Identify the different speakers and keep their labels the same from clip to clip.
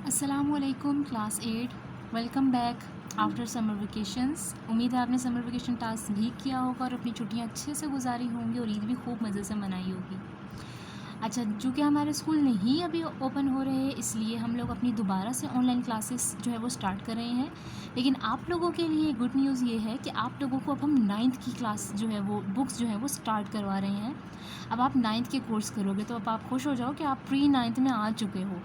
Speaker 1: अस्सलामुअलैकुम class 8। Welcome back after summer vacations. उम्मीद है आपने समर वेकेशन टास्क भी किया होगा और अपनी छुट्टियां अच्छे से गुजारी होंगी और ईद भी खूब मज़े से मनाई होगी। अच्छा, चूँकि हमारे स्कूल नहीं अभी ओपन हो रहे हैं, इसलिए हम लोग अपनी दोबारा से ऑनलाइन क्लासेस जो है वो स्टार्ट कर रहे हैं। लेकिन आप लोगों के लिए गुड न्यूज़ ये है कि आप लोगों को अब हम 9th की क्लास जो है वो बुक्स जो है वो स्टार्ट करवा रहे हैं। अब आप 9th के कोर्स करोगे तो अब आप खुश हो जाओ कि आप प्री 9th में आ चुके हो।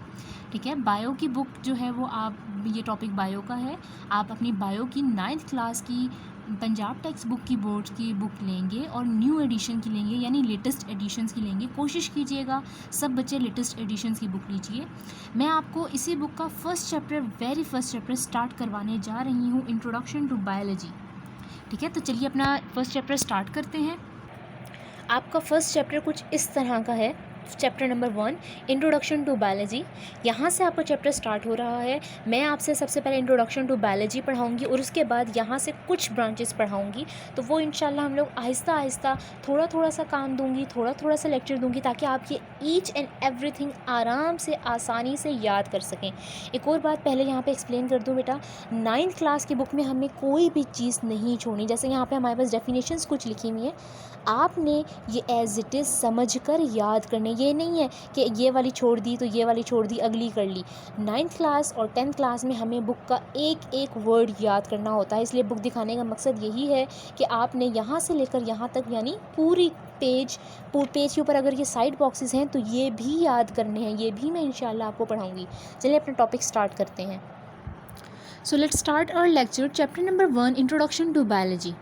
Speaker 1: ठीक है, बायो की बुक जो है वो आप, ये टॉपिक बायो का है, आप अपनी बायो की 9th क्लास की पंजाब टेक्स्ट बुक की बोर्ड की बुक लेंगे और न्यू एडिशन की लेंगे, यानी लेटेस्ट एडिशंस की लेंगे। कोशिश कीजिएगा सब बच्चे लेटेस्ट एडिशंस की बुक लीजिए। मैं आपको इसी बुक का वेरी फर्स्ट चैप्टर स्टार्ट करवाने जा रही हूँ, इंट्रोडक्शन टू बायोलॉजी। ठीक है, तो चलिए अपना फर्स्ट चैप्टर स्टार्ट करते हैं। आपका फर्स्ट चैप्टर कुछ इस तरह का है, chapter number 1 introduction to biology. यहाँ से आपका चैप्टर स्टार्ट हो रहा है। मैं आपसे सबसे पहले इंट्रोडक्शन टू बायोलॉजी पढ़ाऊँगी और उसके बाद यहाँ से कुछ ब्रांचेस पढ़ाऊँगी। तो वो इंशाल्लाह हम लोग आहिस्ता आहिस्ता थोड़ा थोड़ा सा काम दूँगी, थोड़ा थोड़ा सा लेक्चर दूँगी, ताकि आप ये ईच एंड एवरीथिंग आराम से आसानी से याद कर सकें। एक और बात पहले यहाँ पे एक्सप्लेन कर दूँ बेटा, 9th क्लास की बुक में हमें कोई भी चीज़ नहीं छोड़नी। जैसे यहाँ पे हमारे पास डेफिनेशंस कुछ लिखी हुई हैं, आपने ये एज इट इज़ समझ कर याद करने। ये नहीं है कि ये वाली छोड़ दी तो ये वाली छोड़ दी, अगली कर ली। 9th क्लास और 10th क्लास में हमें बुक का एक एक वर्ड याद करना होता है। इसलिए बुक दिखाने का मकसद यही है कि आपने यहाँ से लेकर यहाँ तक, यानी पूरी पेज के ऊपर अगर ये साइड बॉक्सेस हैं तो ये भी याद करने हैं। ये भी मैं इंशाल्लाह आपको पढ़ाऊँगी। चलिए अपना टॉपिक स्टार्ट करते हैं। So let's start our lecture. Chapter number 1 introduction to biology,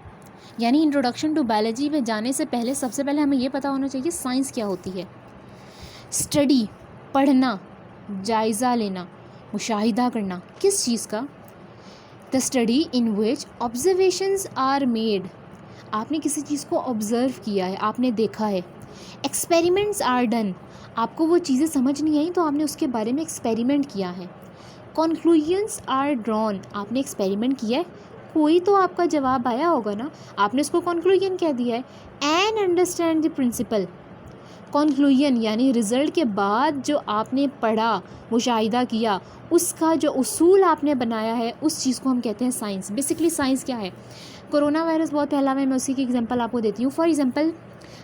Speaker 1: यानी इंट्रोडक्शन टू बायोलॉजी में जाने से पहले सबसे पहले हमें ये पता होना चाहिए साइंस क्या होती है। स्टडी, पढ़ना, जायज़ा लेना, मुशाहिदा करना। किस चीज़ का? The study in which observations are made. आपने किसी चीज़ को ऑब्ज़र्व किया है, आपने देखा है। एक्सपेरिमेंट्स आर डन, आपको वो चीज़ें समझ नहीं आई तो आपने उसके बारे में एक्सपेरिमेंट किया है। कॉन्क्लूजन्स आर ड्रॉन, आपने एक्सपेरिमेंट किया है, कोई तो आपका जवाब आया होगा ना, आपने उसको कॉन्क्लूजन कह दिया है। And understand the principle. Conclusion यानी रिज़ल्ट के बाद जो आपने पढ़ा, मुशाहिदा किया, उसका जो उसूल आपने बनाया है, उस चीज़ को हम कहते हैं साइंस। बेसिकली साइंस क्या है? कोरोना वायरस बहुत फैला हुआ है, मैं उसी की एग्जांपल आपको देती हूँ। फॉर एग्जांपल,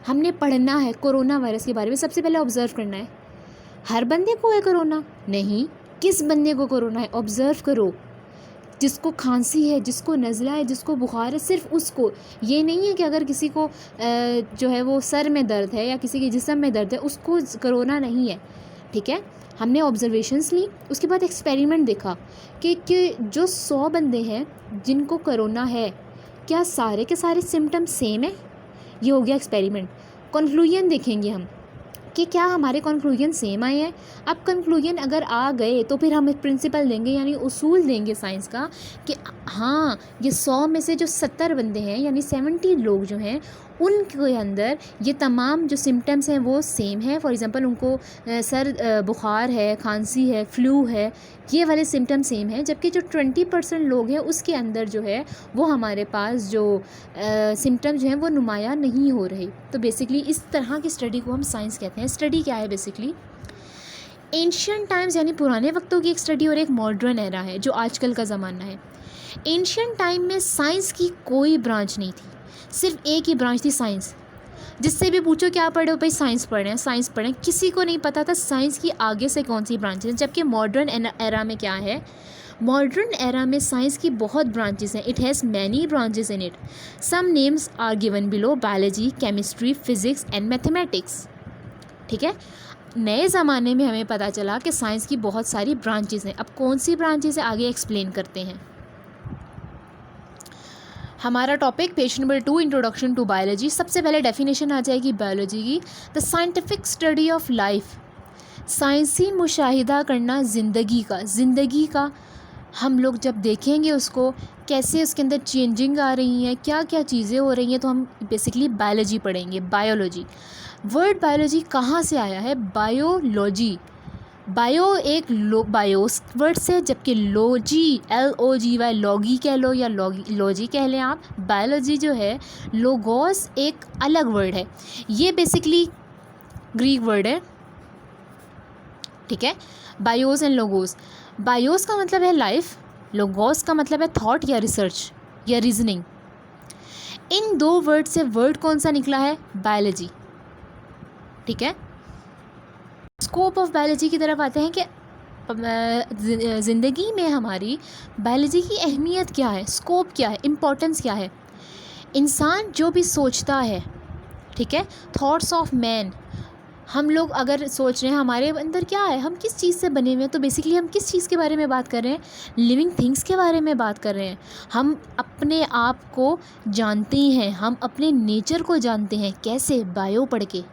Speaker 1: हमने पढ़ना है कोरोना वायरस के बारे में, सबसे पहले ऑब्ज़र्व करना है। हर बंदे को है कोरोना? नहीं। किस बंदे को कोरोना है ऑब्ज़र्व करो। जिसको खांसी है, जिसको नज़ला है, जिसको बुखार है, सिर्फ उसको। ये नहीं है कि अगर किसी को जो है वो सर में दर्द है या किसी के जिस्म में दर्द है उसको कोरोना नहीं है। ठीक है, हमने ऑब्जर्वेशंस ली, उसके बाद एक्सपेरिमेंट देखा कि जो 100 बंदे हैं जिनको कोरोना है, क्या सारे के सारे सिम्टम्स सेम है? ये हो गया एक्सपेरिमेंट। कंक्लूजन देखेंगे हम कि क्या हमारे कंक्लूजन सेम आए हैं। अब कंक्लूजन अगर आ गए तो फिर हम एक प्रिंसिपल देंगे, यानी उसूल देंगे साइंस का, कि हाँ ये 100 में से जो 70 बंदे हैं, यानी 70 लोग जो हैं, उनके अंदर ये तमाम जो सिम्टम्स हैं वो सेम है। फॉर एग्ज़ाम्पल, उनको बुखार है, खांसी है, फ्लू है, ये वाले सिम्टम सेम है। जबकि जो 20% लोग हैं उसके अंदर जो है वो हमारे पास जो सिम्टम जो हैं वो नुमाया नहीं हो रहे। तो बेसिकली इस तरह की स्टडी को हम साइंस कहते हैं। स्टडी क्या है? बेसिकली एंशियंट टाइम्स यानी पुराने वक्तों की एक स्टडी और एक मॉडर्न एरा है जो आजकल का ज़माना है। एंशियंट टाइम में साइंस की कोई ब्रांच नहीं थी, सिर्फ एक ही ब्रांच थी, साइंस। जिससे भी पूछो क्या पढ़े हो, भाई साइंस पढ़े हैं, साइंस पढ़ें। किसी को नहीं पता था साइंस की आगे से कौन सी ब्रांचेस हैं। जबकि मॉडर्न एरा में क्या है? मॉडर्न एरा में साइंस की बहुत ब्रांचेस हैं। It has many branches in it. Some names are given below: biology, chemistry, physics and mathematics. ठीक है, नए ज़माने में हमें पता चला कि साइंस की बहुत सारी ब्रांचेस हैं। अब कौन सी ब्रांचेस है आगे एक्सप्लेन करते हैं। हमारा topic page number 2 introduction to biology. सबसे पहले डेफिनेशन आ जाएगी बायोलॉजी की: the scientific study of life. साइंसी मुशाहिदा करना ज़िंदगी का हम लोग जब देखेंगे उसको, कैसे उसके अंदर चेंजिंग आ रही हैं, क्या क्या चीज़ें हो रही हैं, तो हम बेसिकली बायोलॉजी पढ़ेंगे। बायोलॉजी, वर्ड बायोलॉजी कहाँ से आया है? बायोलॉजी। बायो एक बायोस वर्ड से, जबकि लॉजी LOGY लॉगी कह लो या लॉजी कह लें आप। बायोलॉजी जो है, लोगोस एक अलग वर्ड है। ये बेसिकली ग्रीक वर्ड है। ठीक है। बायोस एंड लोगोस, बायोस का मतलब है लाइफ, लोगोस का मतलब है थॉट या रिसर्च या रीजनिंग। इन दो वर्ड से वर्ड कौन सा निकला है? बायोलॉजी। ठीक है। स्कोप ऑफ बायोलॉजी की तरफ आते हैं कि ज़िंदगी में हमारी बायोलॉजी की अहमियत क्या है, स्कोप क्या है, इम्पोर्टेंस क्या है। इंसान जो भी सोचता है, ठीक है, थॉट्स ऑफ मैन, हम लोग अगर सोच रहे हैं हमारे अंदर क्या है, हम किस चीज़ से बने हुए हैं, तो बेसिकली हम किस चीज़ के बारे में बात कर रहे हैं? लिविंग थिंग्स के बारे में बात कर रहे हैं। हम अपने आप को जानते हैं, हम अपने नेचर को जानते हैं। कैसे? बायो पढ़ के।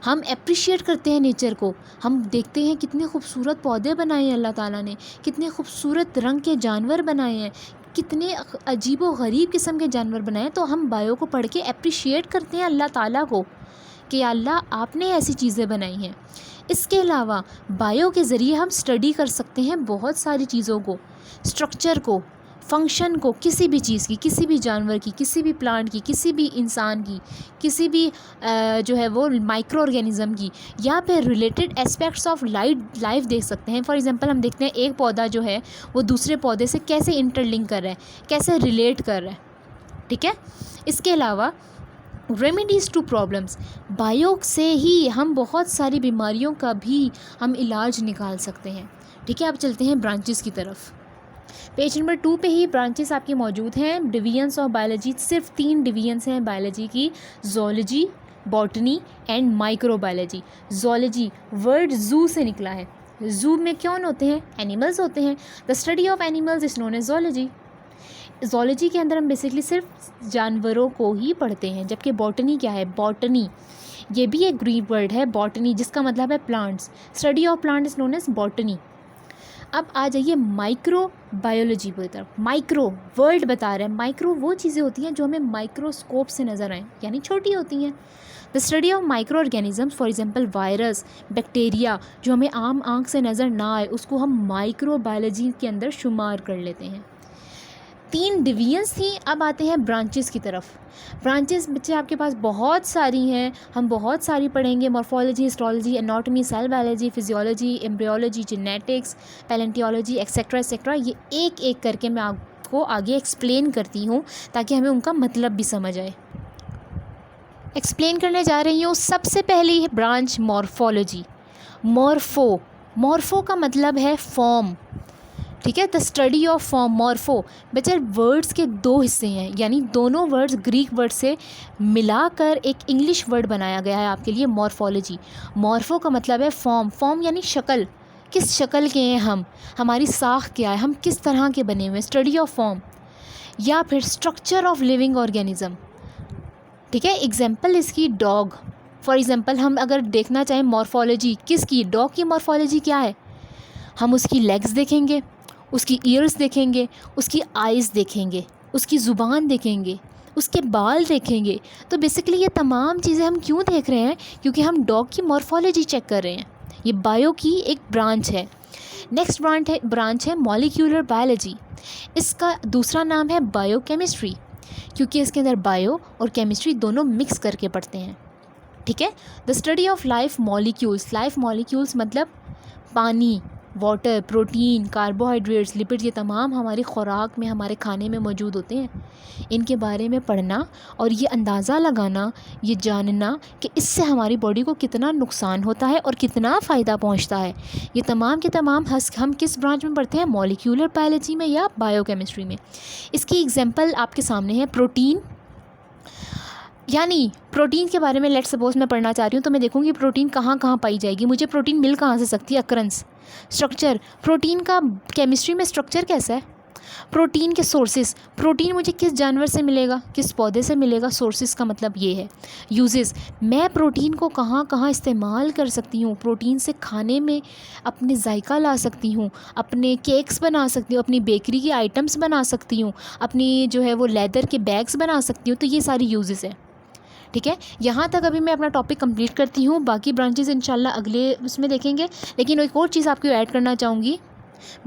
Speaker 1: हम अप्रिशिएट करते हैं नेचर को, हम देखते हैं कितने खूबसूरत पौधे बनाए हैं अल्लाह ताला ने, कितने खूबसूरत रंग के जानवर बनाए हैं, कितने अजीबो गरीब किस्म के जानवर बनाए हैं। तो हम बायो को पढ़ के अप्रिशिएट करते हैं अल्लाह ताला को कि अल्लाह आपने ऐसी चीज़ें बनाई हैं। इसके अलावा बायो के ज़रिए हम स्टडी कर सकते हैं बहुत सारी चीज़ों को, स्ट्रक्चर को, फंक्शन को, किसी भी चीज़ की, किसी भी जानवर की, किसी भी प्लांट की, किसी भी इंसान की, किसी भी जो है वो माइक्रो ऑर्गेनिज़म की, या फिर रिलेटेड एस्पेक्ट्स ऑफ लाइफ देख सकते हैं। फॉर एग्जांपल हम देखते हैं एक पौधा जो है वो दूसरे पौधे से कैसे इंटरलिंक कर रहा है, कैसे रिलेट कर रहा है। ठीक है। इसके अलावा रेमेडीज़ टू प्रॉब्लम्स, बायो से ही हम बहुत सारी बीमारियों का भी हम इलाज निकाल सकते हैं। ठीक है। अब चलते हैं ब्रांचेस की तरफ। पेज नंबर 2 पे ही ब्रांचेस आपके मौजूद हैं। डिवीजन्स ऑफ बायोलॉजी, सिर्फ 3 डिवीजन्स हैं बायोलॉजी की, zoology, botany and microbiology. Zoology word जू से निकला है। जू में कौन होते हैं? एनिमल्स होते हैं। The study of animals is known as zoology. Zoology के अंदर हम बेसिकली सिर्फ जानवरों को ही पढ़ते हैं, जबकि बॉटनी क्या है? बॉटनी ये भी एक ग्रीक वर्ड है, बॉटनी, जिसका मतलब है plants. Study of plant is known as botany. अब आ जाइए माइक्रो बायोलॉजी की तरफ। माइक्रो वर्ड बता रहा है, माइक्रो वो चीज़ें होती हैं जो हमें माइक्रोस्कोप से नज़र आएँ, यानी छोटी होती हैं। The study of micro organisms, for example virus, bacteria, जो हमें आम आंख से नज़र ना आए, उसको हम माइक्रो बायोलॉजी के अंदर शुमार कर लेते हैं। 3 डिवीजन्स थी। अब आते हैं ब्रांचेस की तरफ। ब्रांचेस बच्चे आपके पास बहुत सारी हैं, हम बहुत सारी पढ़ेंगे। Morphology, histology, anatomy, cell biology, physiology, embryology, genetics, palaeontology, etcetera etcetera. ये एक एक करके मैं आपको आगे एक्सप्लेन करती हूँ ताकि हमें उनका मतलब भी समझ आए। एक्सप्लेन करने जा रही हूँ। सबसे पहली ब्रांच मॉर्फोलॉजी। मॉर्फो का मतलब है फॉर्म। ठीक है। The study of form, morpho. बच्चे वर्ड्स के 2 हिस्से हैं, यानी दोनों वर्ड्स ग्रीक वर्ड से मिलाकर एक इंग्लिश वर्ड बनाया गया है आपके लिए, मॉर्फोलॉजी। मॉर्फो का मतलब है फॉर्म। फॉर्म यानी शक्ल, किस शक्ल के हैं हम, हमारी साख क्या है, हम किस तरह के बने हुए हैं, स्टडी ऑफ फॉर्म। या फिर स्ट्रक्चर ऑफ लिविंग ऑर्गेनिज्म। ठीक है। एग्जाम्पल इसकी डॉग। फॉर एग्जाम्पल हम अगर देखना चाहें मॉर्फोलॉजी किसकी, डॉग की मॉर्फोलॉजी क्या है, हम उसकी लेग्स देखेंगे, उसकी ईयर्स देखेंगे, उसकी आइज़ देखेंगे, उसकी ज़ुबान देखेंगे, उसके बाल देखेंगे। तो बेसिकली ये तमाम चीज़ें हम क्यों देख रहे हैं? क्योंकि हम डॉग की मॉर्फोलॉजी चेक कर रहे हैं। ये बायो की एक ब्रांच है। नेक्स्ट ब्रांच है मॉलिक्यूलर बायोलॉजी। इसका दूसरा नाम है बायोकेमिस्ट्री, क्योंकि इसके अंदर बायो और केमिस्ट्री दोनों मिक्स करके पढ़ते हैं। ठीक है। The study of life molecules. Life molecules मतलब पानी, वाटर, प्रोटीन, कार्बोहाइड्रेट्स, लिपिड, ये तमाम हमारी खुराक में, हमारे खाने में मौजूद होते हैं। इनके बारे में पढ़ना और ये अंदाज़ा लगाना, ये जानना कि इससे हमारी बॉडी को कितना नुकसान होता है और कितना फ़ायदा पहुंचता है, ये तमाम के तमाम हम किस ब्रांच में पढ़ते हैं? मॉलिक्यूलर बायोलॉजी में या बायोकेमिस्ट्री में। इसकी एग्जांपल आपके सामने है। प्रोटीन, यानी प्रोटीन के बारे में लेट सपोज मैं पढ़ना चाह रही हूँ, तो मैं देखूँगी प्रोटीन कहाँ कहाँ पाई जाएगी, मुझे प्रोटीन मिल कहाँ से सकती है, अकरेंस। स्ट्रक्चर, प्रोटीन का केमिस्ट्री में स्ट्रक्चर कैसा है? प्रोटीन के सोर्सेज, प्रोटीन मुझे किस जानवर से मिलेगा, किस पौधे से मिलेगा, सोर्सेज का मतलब ये है। यूजेस, मैं प्रोटीन को कहाँ कहाँ इस्तेमाल कर सकती हूँ, प्रोटीन से खाने में अपने जायका ला सकती हूँ, अपने केक्स बना सकती हूँ, अपनी बेकरी की आइटम्स बना सकती हूँ, अपनी जो है वो लेदर के बैग्स बना सकती हूँ। तो ये सारी यूजेस है। ठीक है। यहाँ तक अभी मैं अपना टॉपिक कंप्लीट करती हूँ, बाकी ब्रांचेस इंशाल्लाह अगले उसमें देखेंगे। लेकिन एक और चीज़ आपको ऐड करना चाहूँगी,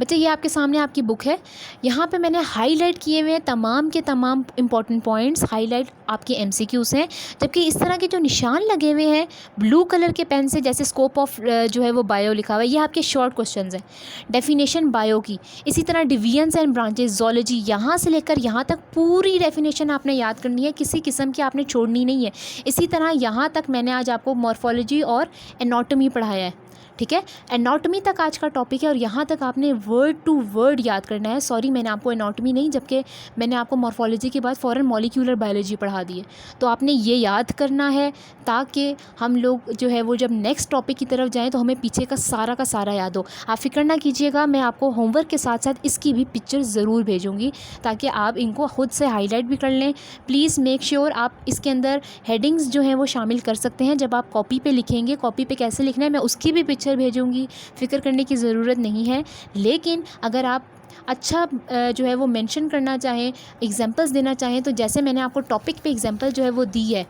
Speaker 1: बच्चे ये आपके सामने आपकी बुक है, यहाँ पे मैंने हाईलाइट किए हुए हैं तमाम के तमाम इंपॉर्टेंट पॉइंट्स, हाईलाइट आपके एमसीक्यूज़ हैं। जबकि इस तरह के जो निशान लगे हुए हैं ब्लू कलर के पेन से, जैसे स्कोप ऑफ जो है वो बायो लिखा हुआ है, ये आपके शॉर्ट क्वेश्चंस हैं। डेफिनेशन बायो की, इसी तरह डिवीजन्स एंड ब्रांचेस, जोलॉजी, यहाँ से लेकर यहाँ तक पूरी डेफिनेशन आपने याद करनी है, किसी किस्म की आपने छोड़नी नहीं है। इसी तरह यहाँ तक मैंने आज आपको मॉर्फोलॉजी और एनाटॉमी पढ़ाया है, ठीक है। एनाटॉमी तक आज का टॉपिक है और यहाँ तक आपने वर्ड टू वर्ड याद करना है। सॉरी, मैंने आपको एनाटॉमी नहीं, जबकि मैंने आपको मॉर्फोलॉजी के बाद फ़ौरन मॉलिक्यूलर बायोलॉजी पढ़ा दी है। तो आपने ये याद करना है ताकि हम लोग जो है वो जब नेक्स्ट टॉपिक की तरफ जाएँ तो हमें पीछे का सारा याद हो। आप फ़िक्र ना कीजिएगा, मैं आपको होमवर्क के साथ साथ इसकी भी पिक्चर ज़रूर भेजूँगी ताकि आप इनको ख़ुद से हाईलाइट भी कर लें। प्लीज़ मेक श्योर आप इसके अंदर हेडिंग्स जो हैं वो शामिल कर सकते हैं। जब आप कॉपी पे लिखेंगे, कॉपी पे कैसे लिखना है मैं उसकी भी पिक्चर भेजूँगी, फ़िक्र करने की ज़रूरत नहीं है। लेकिन अगर आप अच्छा जो है वो मेंशन करना चाहें, एग्जांपल्स देना चाहें, तो जैसे मैंने आपको टॉपिक पे एग्जांपल जो है वो दी है,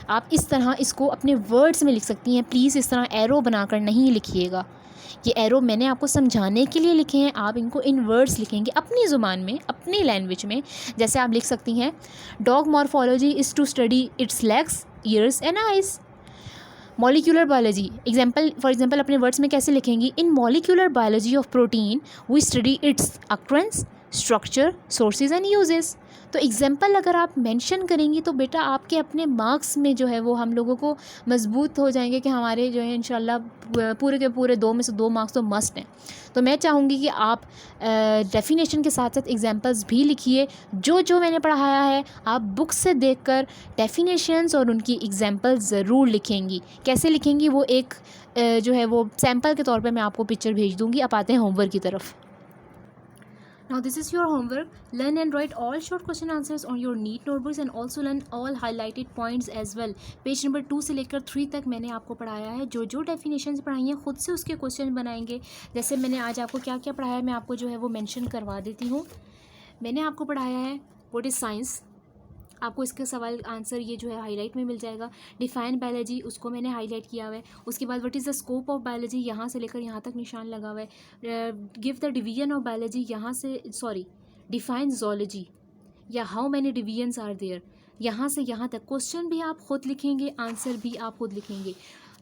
Speaker 1: आप इस तरह इसको अपने वर्ड्स में लिख सकती हैं। प्लीज़ इस तरह एरो बनाकर नहीं लिखिएगा, ये एरो मैंने आपको समझाने के लिए लिखे हैं, आप इनको इन वर्ड्स लिखेंगे अपनी ज़ुबान में, अपनी लैंग्वेज में। जैसे आप लिख सकती हैं, dog morphology is to study its legs, ears and eyes. Molecular biology, for example अपने वर्ड्स में कैसे लिखेंगी, in molecular biology of protein we study its occurrence, structure, sources and uses. तो एग्जांपल अगर आप मेंशन करेंगी तो बेटा आपके अपने मार्क्स में जो है वो हम लोगों को मजबूत हो जाएंगे कि हमारे जो है इंशाल्लाह पूरे के पूरे 2 में से 2 मार्क्स तो मस्ट हैं। तो मैं चाहूँगी कि आप डेफिनेशन के साथ साथ एग्जांपल्स भी लिखिए। जो जो मैंने पढ़ाया है आप बुक से देखकर डेफिनेशंस और उनकी एग्जांपल ज़रूर लिखेंगी। कैसे लिखेंगी वो एक जो है वो सैम्पल के तौर पे मैं आपको पिक्चर भेज दूँगी। आप आते हैं होमवर्क की तरफ। Now this is your homework. Learn and write all short question answers on your neat notebooks and also learn all highlighted points as well. Page number 2 से लेकर 3 तक मैंने आपको पढ़ाया है। जो जो डेफिनेशंस पढ़ाई हैं खुद से उसके क्वेश्चन बनाएंगे। जैसे मैंने आज आपको क्या क्या पढ़ाया है मैं आपको जो है वो मेंशन करवा देती हूँ। मैंने आपको पढ़ाया है व्हाट इज़ साइंस, आपको इसका सवाल आंसर ये जो है हाईलाइट में मिल जाएगा। डिफाइन बायोलॉजी, उसको मैंने हाईलाइट किया हुआ है। उसके बाद what is the scope of biology, यहाँ से लेकर यहाँ तक निशान लगा हुआ है। Give the division of biology, यहाँ से डिफाइन जोलॉजी या how many divisions are there, यहाँ से यहाँ तक क्वेश्चन भी आप खुद लिखेंगे, आंसर भी आप खुद लिखेंगे।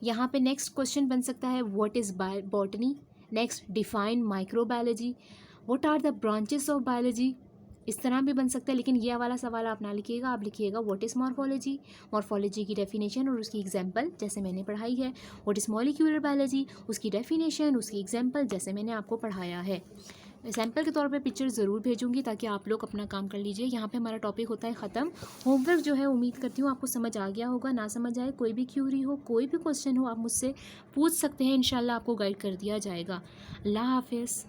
Speaker 1: यहाँ पे नेक्स्ट क्वेश्चन बन सकता है what is botany, next define microbiology, what are the branches of biology, इस तरह भी बन सकता है। लेकिन ये वाला सवाल आप ना लिखिएगा, आप लिखिएगा व्हाट इज़ मॉर्फोलॉजी, मॉर्फोलॉजी की डेफिनेशन और उसकी एग्जांपल जैसे मैंने पढ़ाई है। व्हाट इज़ मॉलिक्यूलर बायोलॉजी, उसकी डेफिनेशन, उसकी एग्जांपल जैसे मैंने आपको पढ़ाया है। सैम्पल के तौर पे पिक्चर ज़रूर भेजूंगी ताकि आप लोग अपना काम कर लीजिए। यहाँ पे हमारा टॉपिक होता है ख़त्म। होमवर्क जो है उम्मीद करती हूँ आपको समझ आ गया होगा। ना समझ आए, कोई भी क्यूरी हो, कोई भी क्वेश्चन हो, आप मुझसे पूछ सकते हैं, इंशाल्लाह आपको गाइड कर दिया जाएगा। अल्लाह हाफिज़।